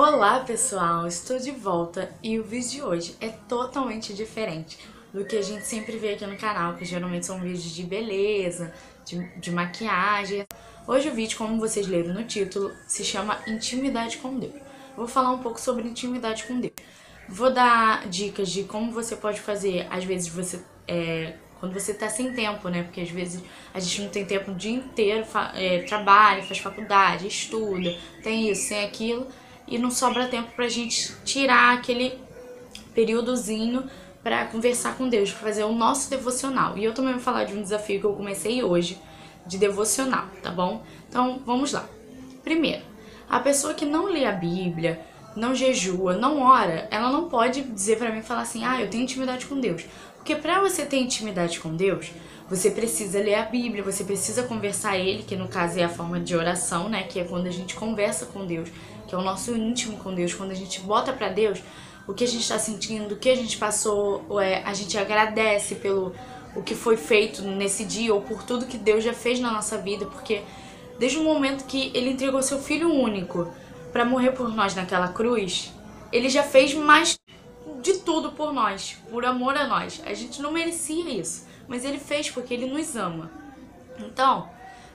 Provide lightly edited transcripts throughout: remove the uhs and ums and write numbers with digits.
Olá pessoal, estou de volta e o vídeo de hoje é totalmente diferente do que a gente sempre vê aqui no canal, que geralmente são vídeos de beleza, de maquiagem. Hoje o vídeo, como vocês leram no título, se chama Intimidade com Deus. Vou falar um pouco sobre intimidade com Deus. Vou dar dicas de como você pode fazer, às vezes quando você tá sem tempo, né? Porque às vezes a gente não tem tempo o dia inteiro, trabalha, faz faculdade, estuda, tem isso, tem aquilo, e não sobra tempo pra gente tirar aquele períodozinho pra conversar com Deus, pra fazer o nosso devocional. E eu também vou falar de um desafio que eu comecei hoje, de devocional, tá bom? Então, vamos lá. Primeiro, a pessoa que não lê a Bíblia, não jejua, não ora, ela não pode dizer pra mim, falar assim, eu tenho intimidade com Deus. Porque pra você ter intimidade com Deus, você precisa ler a Bíblia, você precisa conversar a Ele, que no caso é a forma de oração, né? Que é quando a gente conversa com Deus, que é o nosso íntimo com Deus, quando a gente bota pra Deus o que a gente tá sentindo, o que a gente passou, a gente agradece pelo o que foi feito nesse dia, ou por tudo que Deus já fez na nossa vida, porque desde o momento que Ele entregou seu Filho único pra morrer por nós naquela cruz, Ele já fez mais de tudo por nós, por amor a nós. A gente não merecia isso, mas Ele fez porque Ele nos ama. Então,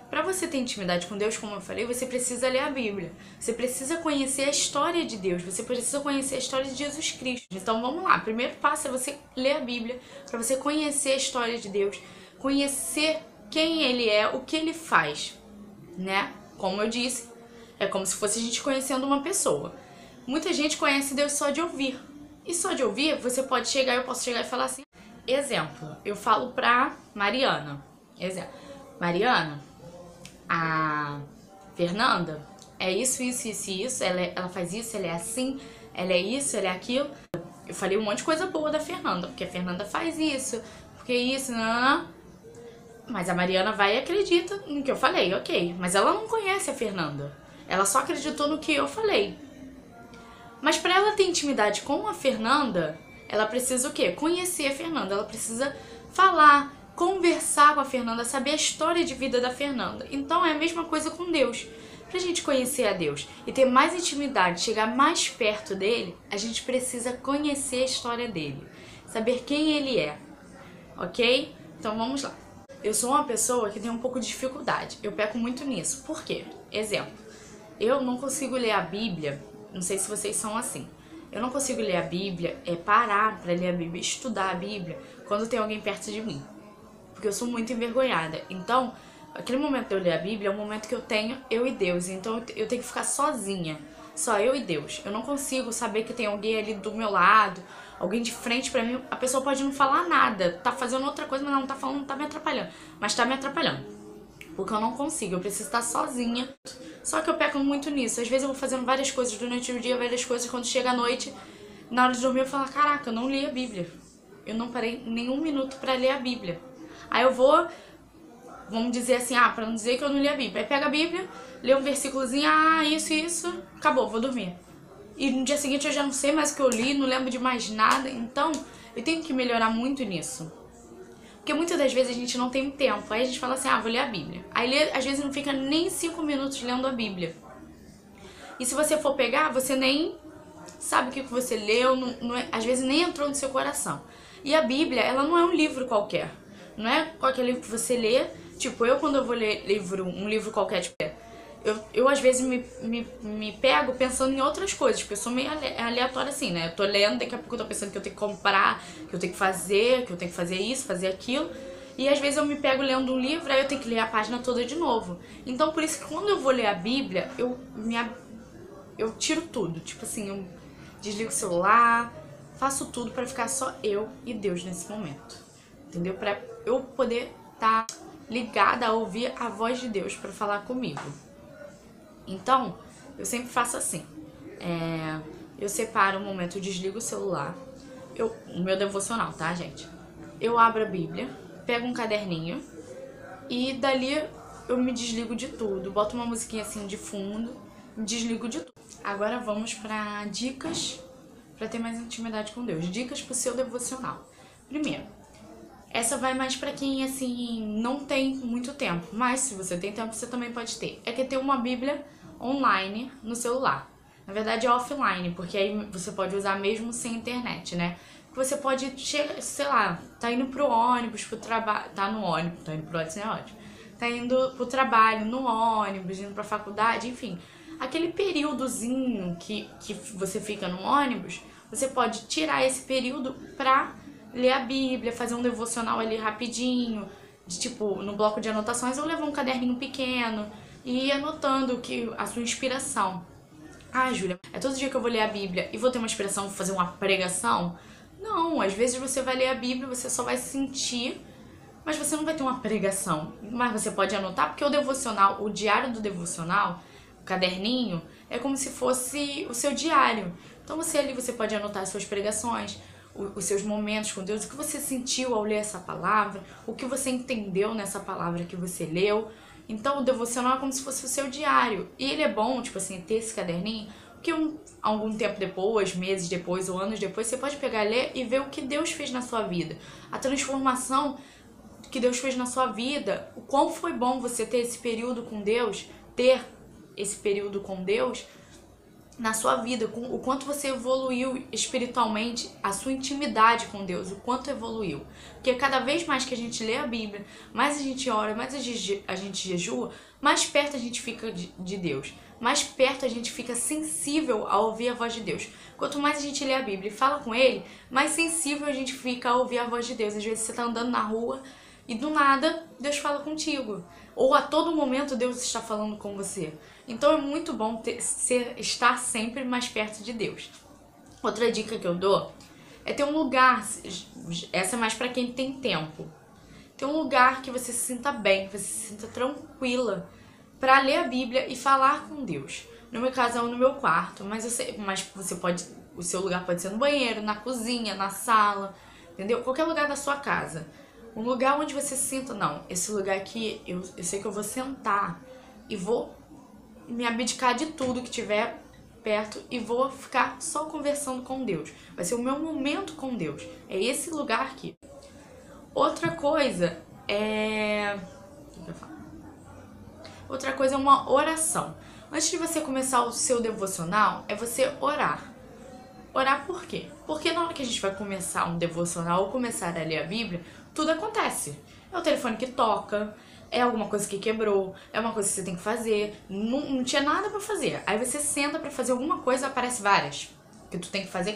para você ter intimidade com Deus, como eu falei, você precisa ler a Bíblia. Você precisa conhecer a história de Deus. Você precisa conhecer a história de Jesus Cristo. Então vamos lá. O primeiro passo é você ler a Bíblia, para você conhecer a história de Deus, conhecer quem Ele é, o que Ele faz, né? Como eu disse, é como se fosse a gente conhecendo uma pessoa. Muita gente conhece Deus só de ouvir. E só de ouvir, eu posso chegar e falar assim. Exemplo, eu falo pra Mariana. Exemplo, Mariana, a Fernanda é isso, ela faz isso, ela é assim, ela é isso, ela é aquilo. Eu falei um monte de coisa boa da Fernanda, porque a Fernanda faz isso, porque isso, não. Mas a Mariana vai e acredita no que eu falei, ok. Mas ela não conhece a Fernanda. Ela só acreditou no que eu falei. Mas para ela ter intimidade com a Fernanda, ela precisa o quê? Conhecer a Fernanda. Ela precisa falar, conversar com a Fernanda, saber a história de vida da Fernanda. Então é a mesma coisa com Deus. Pra gente conhecer a Deus e ter mais intimidade, chegar mais perto dele, a gente precisa conhecer a história dele. Saber quem ele é. Ok? Então vamos lá. Eu sou uma pessoa que tem um pouco de dificuldade. Eu peco muito nisso. Por quê? Exemplo. Eu não consigo ler a Bíblia. Não sei se vocês são assim. Eu não consigo ler a Bíblia, parar pra ler a Bíblia, estudar a Bíblia, quando tem alguém perto de mim. Porque eu sou muito envergonhada. Então, aquele momento de eu ler a Bíblia é um momento que eu tenho eu e Deus. Então, eu tenho que ficar sozinha. Só eu e Deus. Eu não consigo saber que tem alguém ali do meu lado, alguém de frente pra mim. A pessoa pode não falar nada, tá fazendo outra coisa, mas ela não tá falando, não tá me atrapalhando. Mas tá me atrapalhando. Porque eu não consigo, eu preciso estar sozinha. Só que eu peco muito nisso. Às vezes eu vou fazendo várias coisas durante o dia, várias coisas. Quando chega a noite, na hora de dormir, eu falo, caraca, eu não li a Bíblia. Eu não parei nenhum minuto pra ler a Bíblia. Aí eu vou, vamos dizer assim, pra não dizer que eu não li a Bíblia. Aí pega a Bíblia, lê um versículozinho, isso, acabou, vou dormir. E no dia seguinte eu já não sei mais o que eu li, não lembro de mais nada. Então, eu tenho que melhorar muito nisso. Porque muitas das vezes a gente não tem tempo. Aí a gente fala assim, vou ler a Bíblia. Aí às vezes não fica nem 5 minutos lendo a Bíblia. E se você for pegar, você nem sabe o que você leu, às vezes nem entrou no seu coração. E a Bíblia, ela não é um livro qualquer. Não é qualquer livro que você lê. Tipo, eu quando eu vou ler um livro qualquer, tipo, eu às vezes me pego pensando em outras coisas, porque eu sou meio aleatória assim, né? Eu tô lendo, daqui a pouco eu tô pensando que eu tenho que comprar, que eu tenho que fazer isso, fazer aquilo. E às vezes eu me pego lendo um livro, aí eu tenho que ler a página toda de novo. Então por isso que quando eu vou ler a Bíblia, eu tiro tudo. Tipo assim, eu desligo o celular, faço tudo pra ficar só eu e Deus nesse momento. Entendeu? Pra eu poder estar ligada a ouvir a voz de Deus pra falar comigo. Então, eu sempre faço assim. Eu separo um momento, eu desligo o celular. O meu devocional, tá, gente? Eu abro a Bíblia, pego um caderninho e dali eu me desligo de tudo. Boto uma musiquinha assim de fundo, me desligo de tudo. Agora vamos pra dicas pra ter mais intimidade com Deus. Dicas pro seu devocional. Primeiro, essa vai mais pra quem, assim, não tem muito tempo. Mas se você tem tempo, você também pode ter. É que ter uma Bíblia online no celular. Na verdade é offline, porque aí você pode usar mesmo sem internet, né? Você pode, sei lá, tá indo pro ônibus, pro trabalho, tá no ônibus, tá indo pro ônibus, é ótimo. Tá indo pro trabalho, no ônibus, indo pra faculdade, enfim. Aquele períodozinho que você fica no ônibus, você pode tirar esse período pra ler a Bíblia, fazer um devocional ali rapidinho, de tipo, no bloco de anotações, ou levar um caderninho pequeno e ir anotando a sua inspiração. Ah, Júlia, é todo dia que eu vou ler a Bíblia e vou ter uma inspiração, vou fazer uma pregação? Não, às vezes você vai ler a Bíblia, você só vai sentir, mas você não vai ter uma pregação. Mas você pode anotar, porque o devocional, o diário do devocional, o caderninho, é como se fosse o seu diário. Então você ali você pode anotar as suas pregações, os seus momentos com Deus, o que você sentiu ao ler essa palavra, o que você entendeu nessa palavra que você leu. Então o devocional é como se fosse o seu diário. E ele é bom, tipo assim, ter esse caderninho, porque algum tempo depois, meses depois ou anos depois, você pode pegar, ler e ver o que Deus fez na sua vida. A transformação que Deus fez na sua vida, o quão foi bom você ter esse período com Deus, na sua vida, o quanto você evoluiu espiritualmente, a sua intimidade com Deus, o quanto evoluiu. Porque cada vez mais que a gente lê a Bíblia, mais a gente ora, mais a gente jejua, mais perto a gente fica de Deus. Mais perto a gente fica sensível a ouvir a voz de Deus. Quanto mais a gente lê a Bíblia e fala com Ele, mais sensível a gente fica a ouvir a voz de Deus. Às vezes você tá andando na rua e do nada Deus fala contigo. Ou a todo momento Deus está falando com você. Então é muito bom estar sempre mais perto de Deus. Outra dica que eu dou é ter um lugar, essa é mais para quem tem tempo. Ter um lugar que você se sinta bem, que você se sinta tranquila para ler a Bíblia e falar com Deus. No meu caso é no meu quarto, mas você pode, o seu lugar pode ser no banheiro, na cozinha, na sala, entendeu? Qualquer lugar da sua casa. Um lugar onde você se sinta, não, esse lugar aqui, eu sei que eu vou sentar e vou me abdicar de tudo que tiver perto e vou ficar só conversando com Deus. Vai ser o meu momento com Deus. É esse lugar aqui. Outra coisa é... O que eu falo? Outra coisa é uma oração. Antes de você começar o seu devocional, é você orar. Orar por quê? Porque na hora que a gente vai começar um devocional ou começar a ler a Bíblia, tudo acontece. É o telefone que toca, é alguma coisa que quebrou, é uma coisa que você tem que fazer, não tinha nada pra fazer. Aí você senta pra fazer alguma coisa, aparece várias. Que tu tem que fazer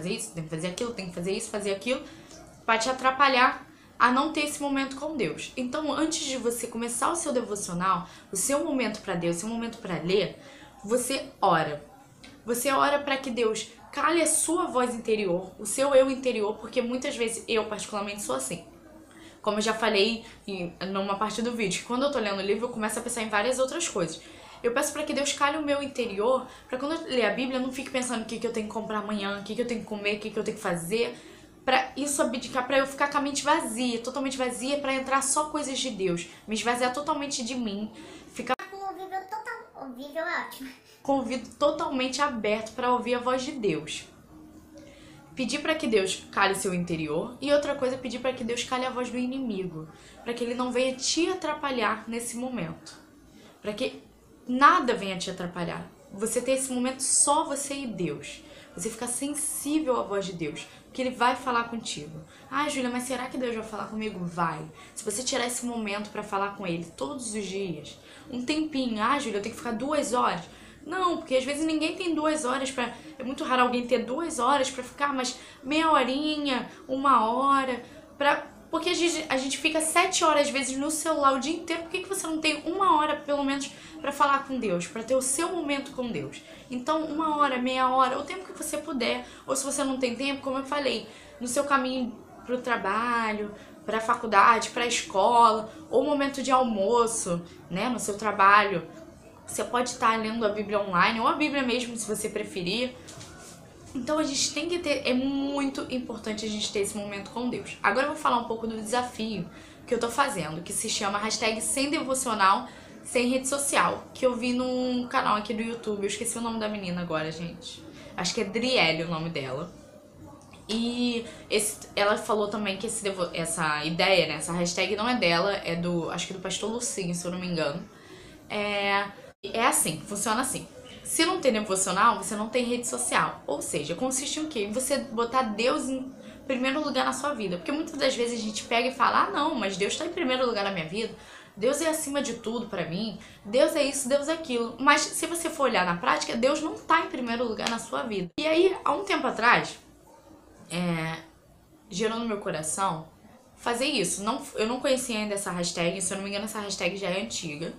isso, tem que fazer aquilo, tem que fazer isso, fazer aquilo, pra te atrapalhar a não ter esse momento com Deus. Então, antes de você começar o seu devocional, o seu momento pra Deus, o seu momento pra ler, você ora. Você ora pra que Deus cale a sua voz interior, o seu eu interior, porque muitas vezes eu particularmente sou assim. Como eu já falei numa parte do vídeo, que quando eu tô lendo o livro eu começo a pensar em várias outras coisas. Eu peço pra que Deus cale o meu interior, pra quando eu ler a Bíblia eu não fique pensando o que eu tenho que comprar amanhã, o que eu tenho que comer, o que eu tenho que fazer, pra isso abdicar, pra eu ficar com a mente vazia, totalmente vazia, pra entrar só coisas de Deus, me esvaziar totalmente de mim, ficar com o ouvido total, ouvido é ótimo, com o ouvido totalmente aberto pra ouvir a voz de Deus. Pedir para que Deus cale seu interior e outra coisa é pedir para que Deus cale a voz do inimigo, para que ele não venha te atrapalhar nesse momento, para que nada venha te atrapalhar. Você ter esse momento só você e Deus, você ficar sensível à voz de Deus, que ele vai falar contigo. Ah, Júlia, mas será que Deus vai falar comigo? Vai. Se você tirar esse momento para falar com ele todos os dias, um tempinho, ah, Júlia, eu tenho que ficar 2 horas. Não, porque às vezes ninguém tem 2 horas pra... É muito raro alguém ter 2 horas pra ficar, mas meia horinha, 1 hora, porque a gente fica 7 horas às vezes no celular o dia inteiro. Por que você não tem 1 hora, pelo menos, pra falar com Deus? Pra ter o seu momento com Deus. Então, 1 hora, meia hora, o tempo que você puder. Ou se você não tem tempo, como eu falei, no seu caminho pro trabalho, pra faculdade, pra escola, ou momento de almoço, né, no seu trabalho. Você pode estar lendo a Bíblia online, ou a Bíblia mesmo, se você preferir. Então a gente tem que ter, é muito importante a gente ter esse momento com Deus. Agora eu vou falar um pouco do desafio que eu tô fazendo, que se chama #sem devocional, sem rede social, que eu vi num canal aqui do YouTube. Eu esqueci o nome da menina agora, gente. Acho que é Driele o nome dela. E ela falou também que essa ideia, né, essa hashtag não é dela, é acho que do pastor Lucinho, se eu não me engano. É assim, funciona assim. se não tem devocional, você não tem rede social. Ou seja, consiste em quê? Em você botar Deus em primeiro lugar na sua vida. Porque muitas das vezes a gente pega e fala, ah não, mas Deus está em primeiro lugar na minha vida. Deus é acima de tudo pra mim. Deus é isso, Deus é aquilo. Mas se você for olhar na prática, Deus não tá em primeiro lugar na sua vida. E aí, há um tempo atrás, gerou no meu coração fazer isso. Eu não conhecia ainda essa hashtag, se eu não me engano essa hashtag já é antiga,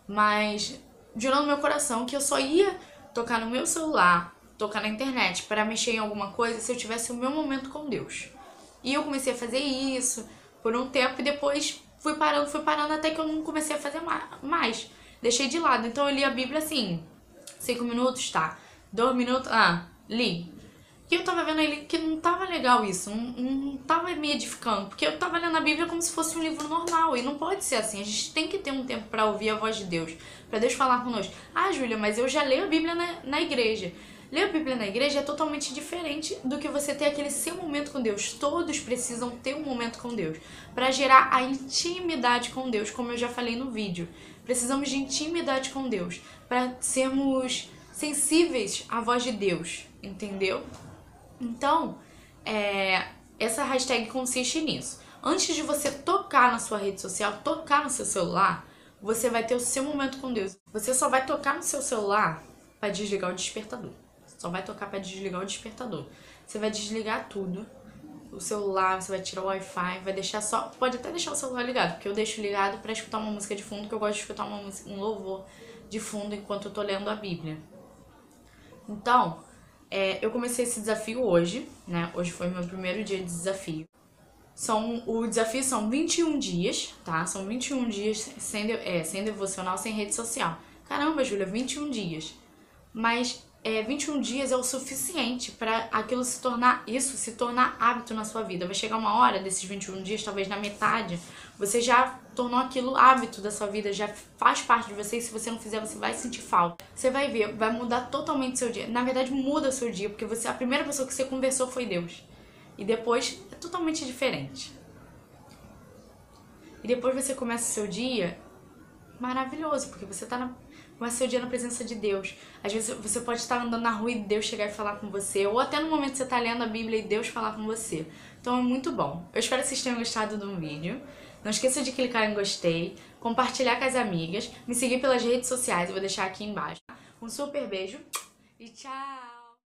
mas gerou no meu coração que eu só ia tocar no meu celular, tocar na internet para mexer em alguma coisa se eu tivesse o meu momento com Deus. E eu comecei a fazer isso por um tempo e depois fui parando até que eu não comecei a fazer mais. Deixei de lado. Então eu li a Bíblia assim, 5 minutos, tá. 2 minutos, li. E eu tava vendo ele que não tava legal isso, não tava me edificando, porque eu tava lendo a Bíblia como se fosse um livro normal, e não pode ser assim, a gente tem que ter um tempo pra ouvir a voz de Deus, pra Deus falar conosco. Ah, Júlia, mas eu já leio a Bíblia na igreja. Ler a Bíblia na igreja é totalmente diferente do que você ter aquele seu momento com Deus. Todos precisam ter um momento com Deus, pra gerar a intimidade com Deus, como eu já falei no vídeo. Precisamos de intimidade com Deus, pra sermos sensíveis à voz de Deus, entendeu? Então, essa hashtag consiste nisso. Antes de você tocar na sua rede social, tocar no seu celular, você vai ter o seu momento com Deus. Você só vai tocar no seu celular para desligar o despertador. Só vai tocar para desligar o despertador. Você vai desligar tudo. O celular, você vai tirar o Wi-Fi, vai deixar só... Pode até deixar o celular ligado, porque eu deixo ligado para escutar uma música de fundo, que eu gosto de escutar um louvor de fundo enquanto eu tô lendo a Bíblia. Então... eu comecei esse desafio hoje, né? Hoje foi meu primeiro dia de desafio. O desafio são 21 dias, tá? São 21 dias sem devocional, sem rede social. Caramba, Júlia, 21 dias. Mas 21 dias é o suficiente para aquilo se tornar hábito na sua vida. Vai chegar uma hora desses 21 dias, talvez na metade, você já tornou aquilo hábito da sua vida, já faz parte de você, e se você não fizer, você vai sentir falta. Você vai ver, vai mudar totalmente seu dia. Na verdade, muda o seu dia, porque a primeira pessoa que você conversou foi Deus. E depois é totalmente diferente. E depois você começa o seu dia maravilhoso, porque você começa o seu dia na presença de Deus. Às vezes você pode estar andando na rua e Deus chegar e falar com você, ou até no momento que você está lendo a Bíblia e Deus falar com você. Então é muito bom. Eu espero que vocês tenham gostado do vídeo. Não esqueça de clicar em gostei, compartilhar com as amigas, me seguir pelas redes sociais, eu vou deixar aqui embaixo. Um super beijo e tchau!